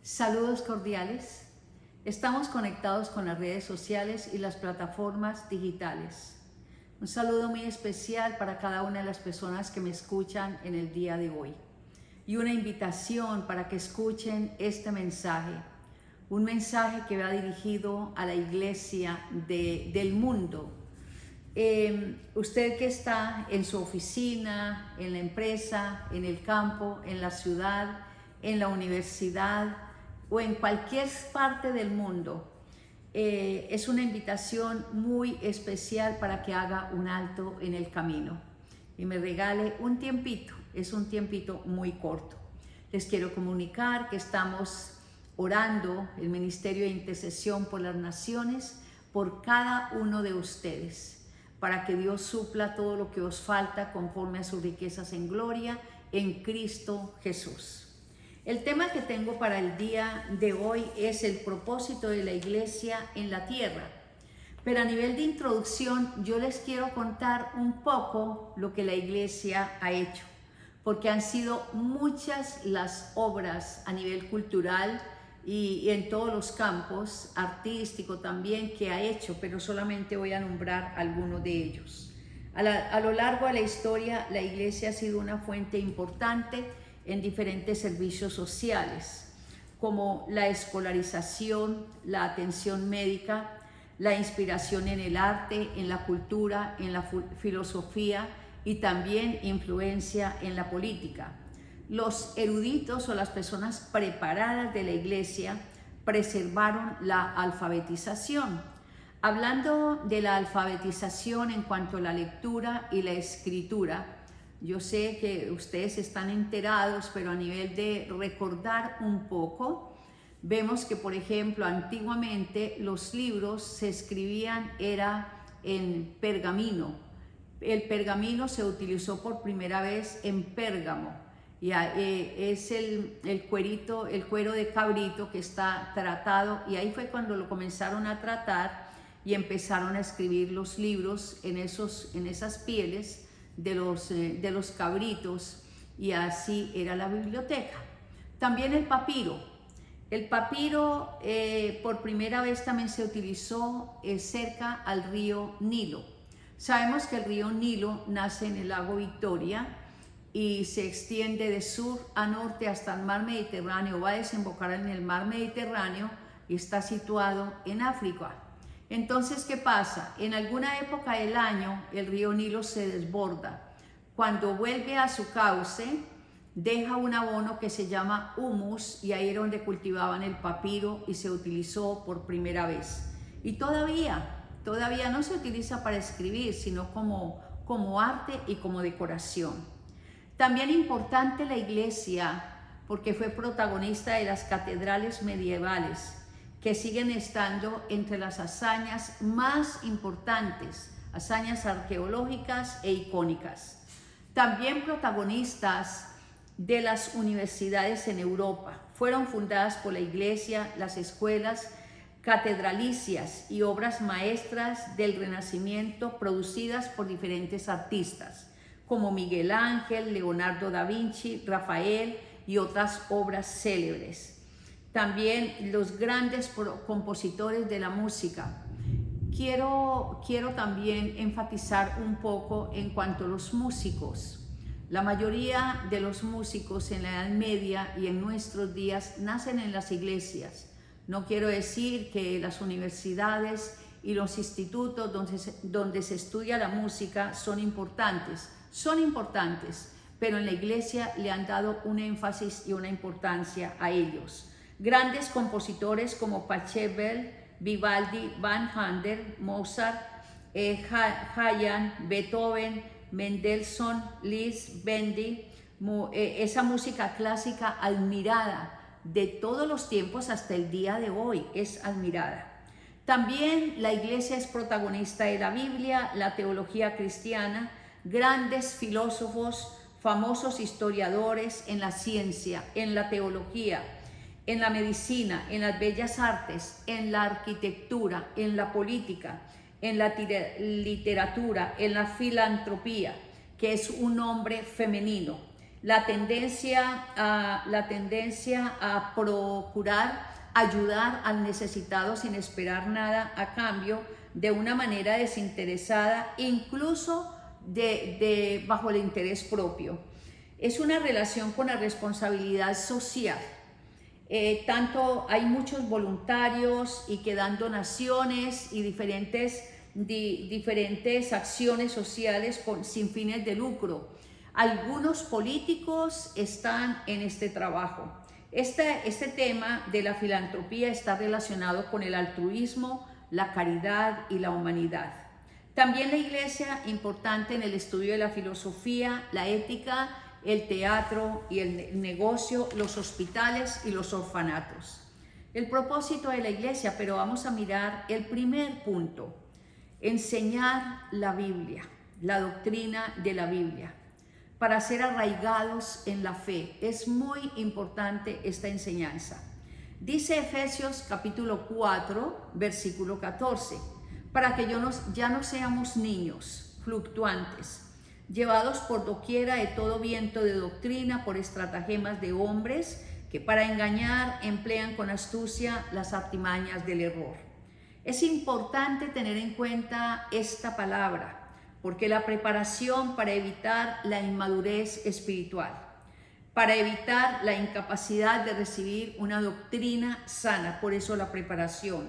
Saludos cordiales. Estamos conectados con las redes sociales y las plataformas digitales. Un saludo muy especial para cada una de las personas que me escuchan en el día de hoy. Y una invitación para que escuchen este mensaje. Un mensaje que va dirigido a la iglesia del mundo. Usted que está en su oficina, en la empresa, en el campo, en la ciudad, en la universidad o en cualquier parte del mundo, es una invitación muy especial para que haga un alto en el camino y me regale un tiempito. Es un tiempito muy corto. Les quiero comunicar que estamos orando el Ministerio de Intercesión por las Naciones, por cada uno de ustedes, para que Dios supla todo lo que os falta conforme a sus riquezas en gloria en Cristo Jesús. El tema que tengo para el día de hoy es el propósito de la iglesia en la tierra. Pero a nivel de introducción, yo les quiero contar un poco lo que la iglesia ha hecho, porque han sido muchas las obras a nivel cultural y en todos los campos, artístico también, que ha hecho, pero solamente voy a nombrar algunos de ellos. A lo largo de la historia, la iglesia ha sido una fuente importante en diferentes servicios sociales, como la escolarización, la atención médica, la inspiración en el arte, en la cultura, en la filosofía y también influencia en la política. Los eruditos o las personas preparadas de la iglesia preservaron la alfabetización. Hablando de la alfabetización en cuanto a la lectura y la escritura, yo sé que ustedes están enterados, pero a nivel de recordar un poco, vemos que, por ejemplo, antiguamente los libros se escribían en pergamino. El pergamino se utilizó por primera vez en Pérgamo. Es el cuero de cabrito que está tratado, y ahí fue cuando lo comenzaron a tratar y empezaron a escribir los libros en esas pieles de los cabritos, y así era la biblioteca. También el papiro. El papiro por primera vez también se utilizó cerca al río Nilo. Sabemos que el río Nilo nace en el lago Victoria y se extiende de sur a norte hasta el mar Mediterráneo, va a desembocar en el mar Mediterráneo y está situado en África. Entonces, ¿qué pasa? En alguna época del año el río Nilo se desborda. Cuando vuelve a su cauce, deja un abono que se llama humus, y ahí era donde cultivaban el papiro y se utilizó por primera vez. Y todavía no se utiliza para escribir, sino como arte y como decoración. También importante la iglesia, porque fue protagonista de las catedrales medievales, que siguen estando entre las hazañas más importantes, hazañas arqueológicas e icónicas. También protagonistas de las universidades en Europa. Fueron fundadas por la iglesia las escuelas catedralicias y obras maestras del Renacimiento producidas por diferentes artistas, como Miguel Ángel, Leonardo da Vinci, Rafael y otras obras célebres. También los grandes compositores de la música. Quiero también enfatizar un poco en cuanto a los músicos. La mayoría de los músicos en la Edad Media y en nuestros días nacen en las iglesias. No quiero decir que las universidades y los institutos donde se estudia la música son importantes, pero en la iglesia le han dado un énfasis y una importancia a ellos. Grandes compositores como Pachelbel, Vivaldi, Van Hander, Mozart, Haydn, Beethoven, Mendelssohn, Liszt, Verdi, esa música clásica admirada de todos los tiempos hasta el día de hoy, es admirada. También la iglesia es protagonista de la Biblia, la teología cristiana, grandes filósofos, famosos historiadores en la ciencia, en la teología, en la medicina, en las bellas artes, en la arquitectura, en la política, en la literatura, en la filantropía, que es un nombre femenino. la tendencia a procurar ayudar al necesitado sin esperar nada a cambio, de una manera desinteresada, incluso bajo el interés propio. Es una relación con la responsabilidad social. Tanto hay muchos voluntarios y que dan donaciones y diferentes acciones sociales sin fines de lucro. Algunos políticos están en este trabajo. Este tema de la filantropía está relacionado con el altruismo, la caridad y la humanidad. También la iglesia, importante en el estudio de la filosofía, la ética, el teatro y el negocio, los hospitales y los orfanatos. El propósito de la iglesia, pero vamos a mirar el primer punto: enseñar la Biblia, la doctrina de la Biblia, para ser arraigados en la fe. Es muy importante esta enseñanza. Dice Efesios capítulo 4, versículo 14, para que ya no seamos niños fluctuantes, llevados por doquiera de todo viento de doctrina, por estratagemas de hombres que para engañar emplean con astucia las artimañas del error. Es importante tener en cuenta esta palabra, porque la preparación para evitar la inmadurez espiritual, para evitar la incapacidad de recibir una doctrina sana, por eso la preparación.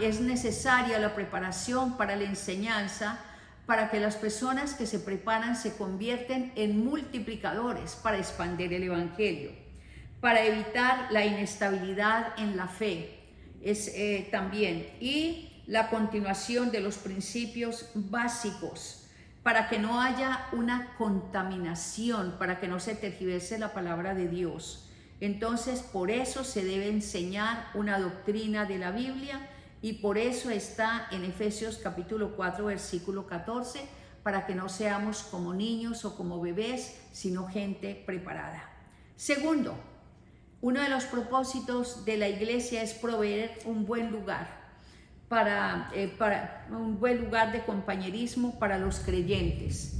Es necesaria la preparación para la enseñanza, para que las personas que se preparan se convierten en multiplicadores para expandir el evangelio, para evitar la inestabilidad en la fe también, y la continuación de los principios básicos, para que no haya una contaminación, para que no se tergiverse la palabra de Dios. Entonces, por eso se debe enseñar una doctrina de la Biblia, y por eso está en Efesios capítulo 4, versículo 14, para que no seamos como niños o como bebés, sino gente preparada. Segundo, uno de los propósitos de la iglesia es proveer un buen lugar, un buen lugar de compañerismo para los creyentes.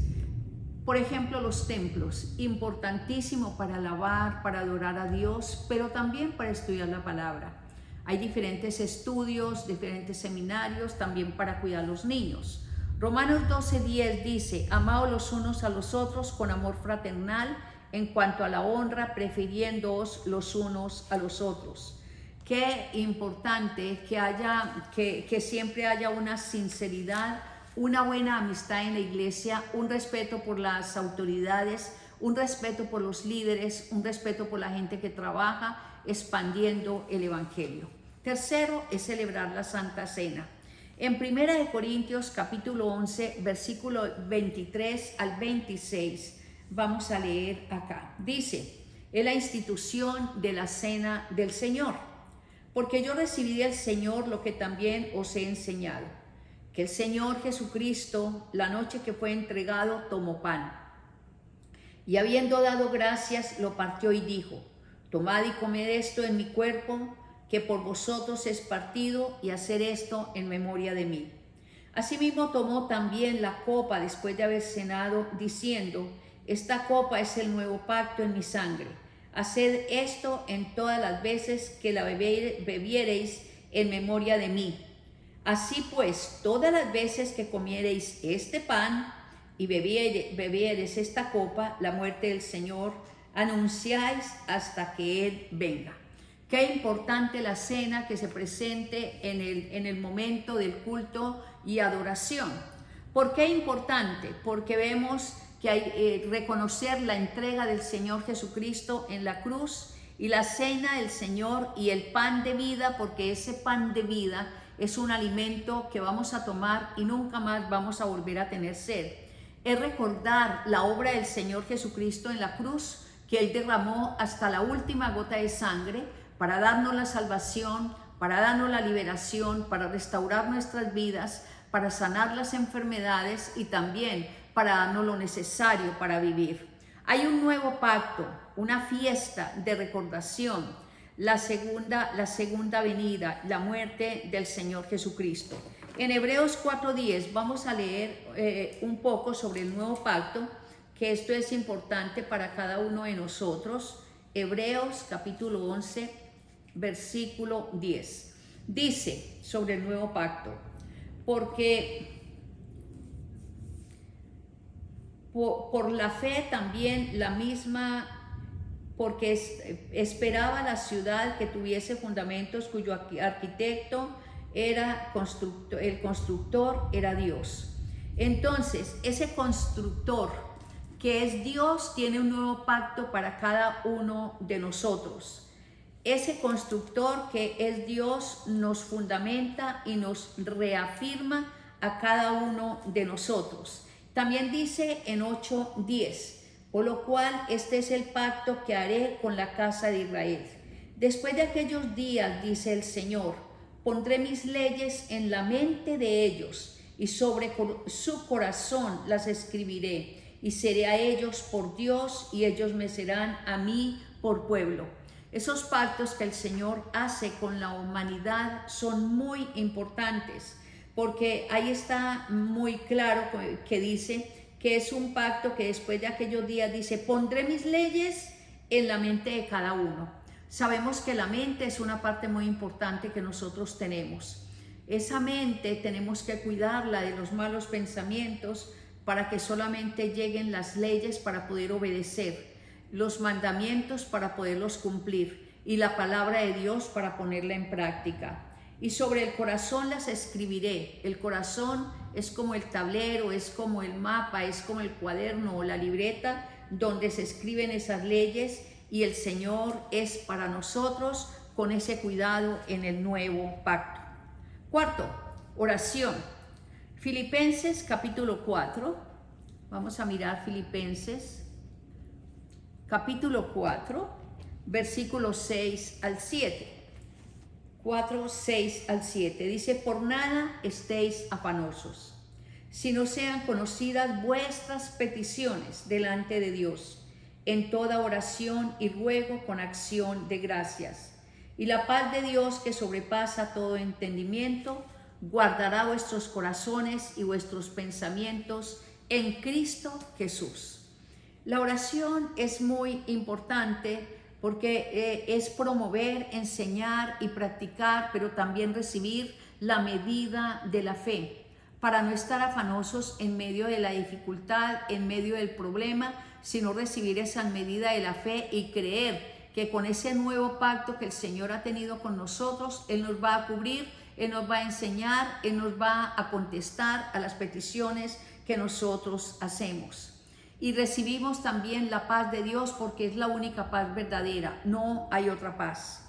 Por ejemplo, los templos, importantísimo para alabar, para adorar a Dios, pero también para estudiar la palabra. Hay diferentes estudios, diferentes seminarios, también para cuidar a los niños. Romanos 12:10 dice: amaos los unos a los otros con amor fraternal, en cuanto a la honra, prefiriéndoos los unos a los otros. Qué importante que siempre haya una sinceridad, una buena amistad en la iglesia, un respeto por las autoridades, un respeto por los líderes, un respeto por la gente que trabaja expandiendo el evangelio. Tercero es celebrar la Santa Cena. En 1 Corintios capítulo 11, versículo 23 al 26, vamos a leer acá. Dice: es la institución de la Cena del Señor, porque yo recibí del Señor lo que también os he enseñado, que el Señor Jesucristo, la noche que fue entregado, tomó pan, y habiendo dado gracias, lo partió y dijo: tomad y comed esto en mi cuerpo, que por vosotros es partido, y hacer esto en memoria de mí. Asimismo tomó también la copa después de haber cenado, diciendo: esta copa es el nuevo pacto en mi sangre. Haced esto en todas las veces que la bebiereis en memoria de mí. Así pues, todas las veces que comiereis este pan y bebiereis esta copa, la muerte del Señor, anunciáis hasta que Él venga. Qué importante la cena que se presente en el momento del culto y adoración. ¿Por qué importante? Porque vemos que hay reconocer la entrega del Señor Jesucristo en la cruz, y la cena del Señor y el pan de vida, porque ese pan de vida es un alimento que vamos a tomar y nunca más vamos a volver a tener sed. Es recordar la obra del Señor Jesucristo en la cruz, que Él derramó hasta la última gota de sangre para darnos la salvación, para darnos la liberación, para restaurar nuestras vidas, para sanar las enfermedades y también para darnos lo necesario para vivir. Hay un nuevo pacto, una fiesta de recordación, la segunda venida, la muerte del Señor Jesucristo. En Hebreos 4:10 vamos a leer un poco sobre el nuevo pacto, que esto es importante para cada uno de nosotros. Hebreos capítulo 11, versículo 10. Dice sobre el nuevo pacto, porque por la fe también la misma, porque esperaba la ciudad que tuviese fundamentos, cuyo arquitecto era el constructor era Dios. Entonces, ese constructor que es Dios tiene un nuevo pacto para cada uno de nosotros. Ese constructor que es Dios nos fundamenta y nos reafirma a cada uno de nosotros. También dice en 8:10, por lo cual este es el pacto que haré con la casa de Israel. Después de aquellos días, dice el Señor, pondré mis leyes en la mente de ellos y sobre su corazón las escribiré, y seré a ellos por Dios y ellos me serán a mí por pueblo. Esos pactos que el Señor hace con la humanidad son muy importantes, porque ahí está muy claro que dice que es un pacto que después de aquellos días dice, pondré mis leyes en la mente de cada uno. Sabemos que la mente es una parte muy importante que nosotros tenemos. Esa mente tenemos que cuidarla de los malos pensamientos para que solamente lleguen las leyes para poder obedecer, los mandamientos para poderlos cumplir y la palabra de Dios para ponerla en práctica. Y sobre el corazón las escribiré. El corazón es como el tablero, es como el mapa, es como el cuaderno o la libreta donde se escriben esas leyes, y el Señor es para nosotros con ese cuidado en el nuevo pacto. Cuarto, oración. Filipenses capítulo 4. Vamos a mirar Filipenses capítulo 4, versículos 6 al 7. 4, 6 al 7, dice, por nada estéis afanosos, si no sean conocidas vuestras peticiones delante de Dios, en toda oración y ruego con acción de gracias. Y la paz de Dios, que sobrepasa todo entendimiento, guardará vuestros corazones y vuestros pensamientos en Cristo Jesús. La oración es muy importante, porque es promover, enseñar y practicar, pero también recibir la medida de la fe, para no estar afanosos en medio de la dificultad, en medio del problema, sino recibir esa medida de la fe y creer que con ese nuevo pacto que el Señor ha tenido con nosotros, Él nos va a cubrir, Él nos va a enseñar, Él nos va a contestar a las peticiones que nosotros hacemos. Y recibimos también la paz de Dios, porque es la única paz verdadera, no hay otra paz.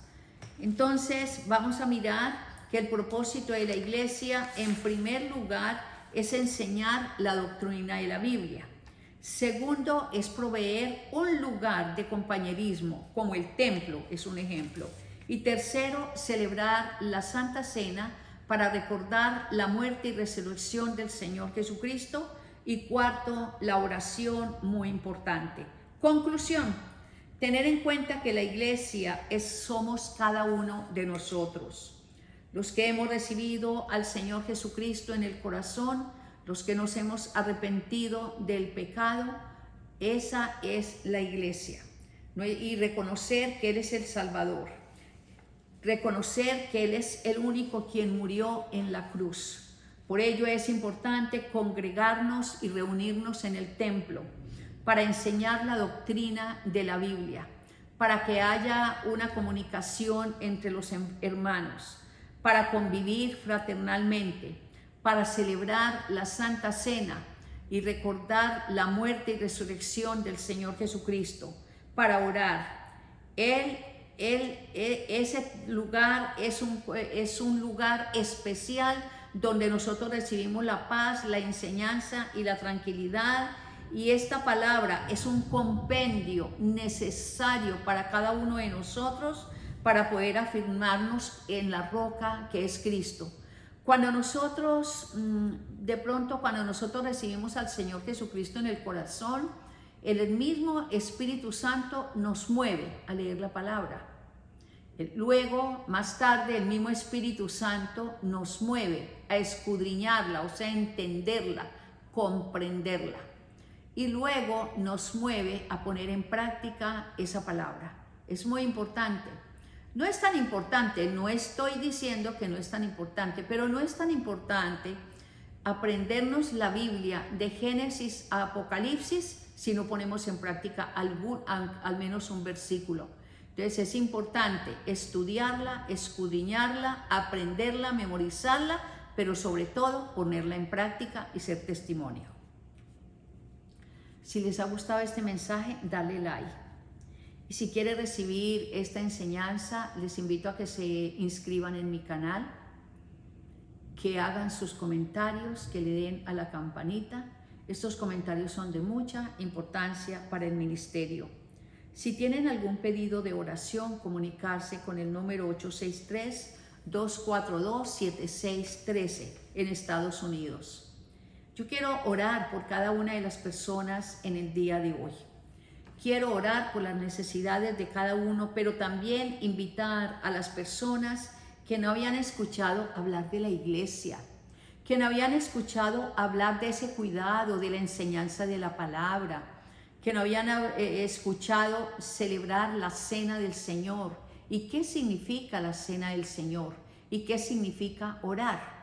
Entonces vamos a mirar que el propósito de la iglesia, en primer lugar, es enseñar la doctrina de la Biblia. Segundo, es proveer un lugar de compañerismo, como el templo es un ejemplo. Y tercero, celebrar la Santa Cena para recordar la muerte y resurrección del Señor Jesucristo. Y cuarto, la oración, muy importante. Conclusión, tener en cuenta que la iglesia somos cada uno de nosotros. Los que hemos recibido al Señor Jesucristo en el corazón, los que nos hemos arrepentido del pecado, esa es la iglesia. Y reconocer que Él es el Salvador. Reconocer que Él es el único quien murió en la cruz. Por ello es importante congregarnos y reunirnos en el templo para enseñar la doctrina de la Biblia, para que haya una comunicación entre los hermanos, para convivir fraternalmente, para celebrar la Santa Cena y recordar la muerte y resurrección del Señor Jesucristo, para orar. Ese lugar es un lugar especial donde nosotros recibimos la paz, la enseñanza y la tranquilidad. Y esta palabra es un compendio necesario para cada uno de nosotros para poder afirmarnos en la roca que es Cristo. Cuando nosotros, cuando nosotros recibimos al Señor Jesucristo en el corazón, el mismo Espíritu Santo nos mueve a leer la palabra. Luego, más tarde, el mismo Espíritu Santo nos mueve a escudriñarla, o sea, entenderla, comprenderla. y luego nos mueve a poner en práctica esa palabra. Es muy importante. No es tan importante, no estoy diciendo que no es tan importante, pero no es tan importante aprendernos la Biblia de Génesis a Apocalipsis si no ponemos en práctica al menos un versículo. Entonces es importante estudiarla, escudriñarla, aprenderla, memorizarla, pero sobre todo ponerla en práctica y ser testimonio. Si les ha gustado este mensaje, dale like. Y si quieren recibir esta enseñanza, les invito a que se inscriban en mi canal, que hagan sus comentarios, que le den a la campanita. Estos comentarios son de mucha importancia para el ministerio. Si tienen algún pedido de oración, comunicarse con el número 863-242-7613 en Estados Unidos. Yo quiero orar por cada una de las personas en el día de hoy. Quiero orar por las necesidades de cada uno, pero también invitar a las personas que no habían escuchado hablar de la iglesia, que no habían escuchado hablar de ese cuidado, de la enseñanza de la palabra, que no habían escuchado celebrar la cena del Señor. ¿Y qué significa la cena del Señor? ¿Y qué significa orar?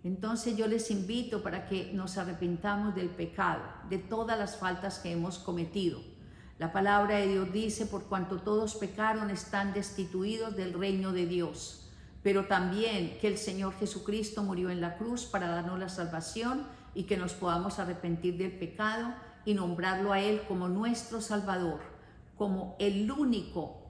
Entonces yo les invito para que nos arrepintamos del pecado, de todas las faltas que hemos cometido. La palabra de Dios dice, por cuanto todos pecaron, están destituidos del reino de Dios. Pero también que el Señor Jesucristo murió en la cruz para darnos la salvación y que nos podamos arrepentir del pecado y nombrarlo a Él como nuestro Salvador, como el único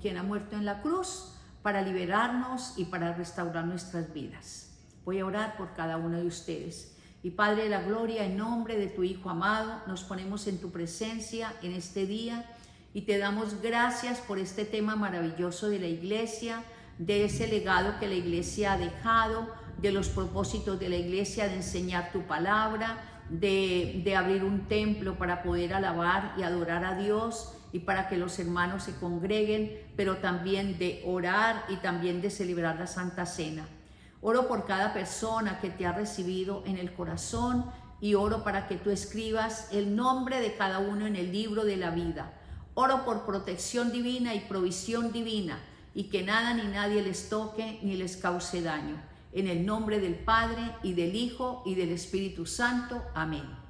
quien ha muerto en la cruz para liberarnos y para restaurar nuestras vidas. Voy a orar por cada uno de ustedes. Y Padre de la Gloria, en nombre de tu Hijo amado, nos ponemos en tu presencia en este día y te damos gracias por este tema maravilloso de la iglesia, de ese legado que la iglesia ha dejado, de los propósitos de la iglesia de enseñar tu palabra, de abrir un templo para poder alabar y adorar a Dios y para que los hermanos se congreguen, pero también de orar y también de celebrar la Santa Cena. Oro por cada persona que te ha recibido en el corazón y oro para que tú escribas el nombre de cada uno en el libro de la vida. Oro por protección divina y provisión divina y que nada ni nadie les toque ni les cause daño. En el nombre del Padre y del Hijo y del Espíritu Santo. Amén.